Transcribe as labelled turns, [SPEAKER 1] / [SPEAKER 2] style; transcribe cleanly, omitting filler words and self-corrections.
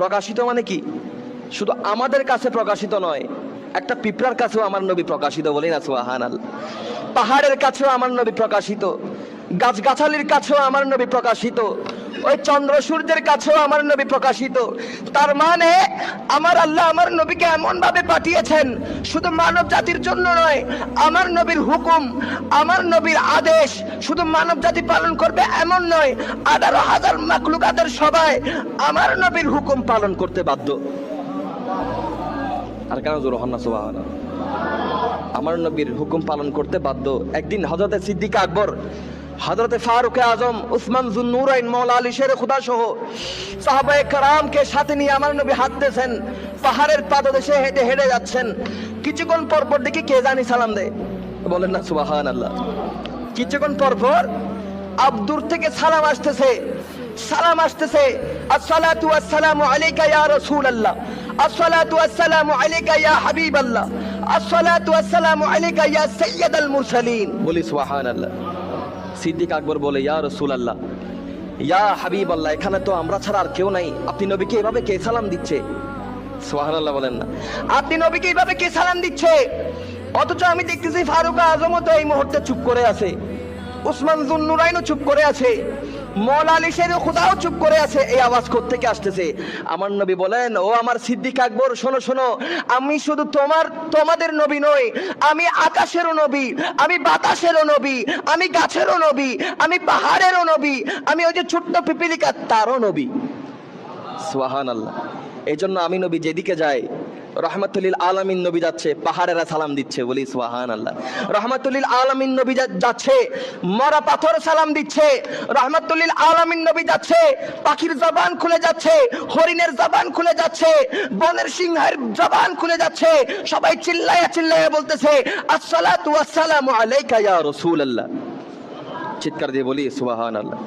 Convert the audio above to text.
[SPEAKER 1] প্রকাশিত মানে কি? শুধু আমাদের কাছে প্রকাশিত নয়, একটা পিঁপড়ার কাছেও আমার নবী প্রকাশিত, বলি না সুবহানাল্লাহ। পাহাড়ের কাছেও আমার নবী প্রকাশিত, গাছগাছালির কাছেও আমার নবী প্রকাশিত, ওই চন্দ্র সূর্যের কাছেও আমার নবী প্রকাশিত। তার মানে আমার আল্লাহ আমার নবীকে এমন ভাবে পাঠিয়েছেন, শুধু মানব জাতির জন্য নয়, আমার নবীর হুকুম, আমার নবীর আদেশ শুধু মানব জাতি পালন করবে এমন নয়, 18,000 মাখলুকাতের সবাই আমার নবীর হুকুম পালন করতে বাধ্য। আর কেন জোর হন না সুবহানাল্লাহ? আমার নবীর হুকুম পালন করতে বাধ্য। একদিন হযরতে সিদ্দিক আকবর, হযরতে ফারুক আজম, উসমান যুন্নুরাইন, মাওলা আলী শের খুদা সহ সাহাবায়ে কেরামকে সাথে নিয়ে আমার নবী হাঁটতেছেন, পাহাড়ের পাদদেশে হেঁটে হেঁটে যাচ্ছেন। কিছুক্ষণ পর পর দেখি কে জানি সালাম দেয়, বলেন না সুবহানাল্লাহ। কিছুক্ষণ পর পর আব্দুর থেকে সালাম আসতেছে, সালাম আসতেছে, আসসালাতু ওয়াসসালামু আলাইকা ইয়া রাসূলুল্লাহ, আসসালাতু ওয়াসসালামু আলাইকা ইয়া হাবিবাল্লাহ, আসসালাতু ওয়াসসালামু আলাইকা ইয়া সাইয়্যিদাল মুরসালিন, বলি সুবহানাল্লাহ। সিদ্দিক আকবর বলে, ইয়া রাসূলুল্লাহ, ইয়া হাবিবাল্লাহ, এখানে তো আমরা ছাড়া আর কেউ নাই, আপনি নবীকে এভাবে কে সালাম দিচ্ছে? সুবহানাল্লাহ বলেন না। আপনি নবীকে এভাবে কে সালাম দিচ্ছে? অথচ আমি দেখতেছি ফারুক আজমও তো এই মুহূর্তে চুপ করে আছে, উসমান যুন্নুরাইনও চুপ করে আছে, মাওলা আলী শের খুদাও চুপ করে আছে। এই আওয়াজ কোত্থেকে আসতেছে? আমার নবী বলেন, ও আমার সিদ্দিক আকবর, শোনো শোনো, আমি শুধু তোমাদের নবী নই, আমি আকাশেরও নবী, আমি বাতাসেরও নবী, আমি গাছেরও নবী, আমি পাহাড়েরও নবী, আমি ওই যে ছোট্ট পিপিলিকা তারও নবী। সুবহানাল্লাহ। এই জন্য আমি নবী যেদিকে যাই, রহমাতুল্লিল আলামিন নবী যাচ্ছে, পাহাড়েরা সালাম দিচ্ছে, বলি সুবহানাল্লাহ। রহমাতুল্লিল আলামিন নবী যাচ্ছে, মরা পাথর সালাম দিচ্ছে। রহমাতুল্লিল আলামিন নবী যাচ্ছে, পাখির জবান খুলে যাচ্ছে, হরিণের জবান খুলে যাচ্ছে, বনের সিংহের জবান খুলে যাচ্ছে। সবাই চিল্লায়া চিল্লায়া বলতেছে, আসসালাতু ওয়াসসালামু আলাইকা ইয়া রাসূলুল্লাহ। চিৎকার দিয়ে বলি সুবহানাল্লাহ।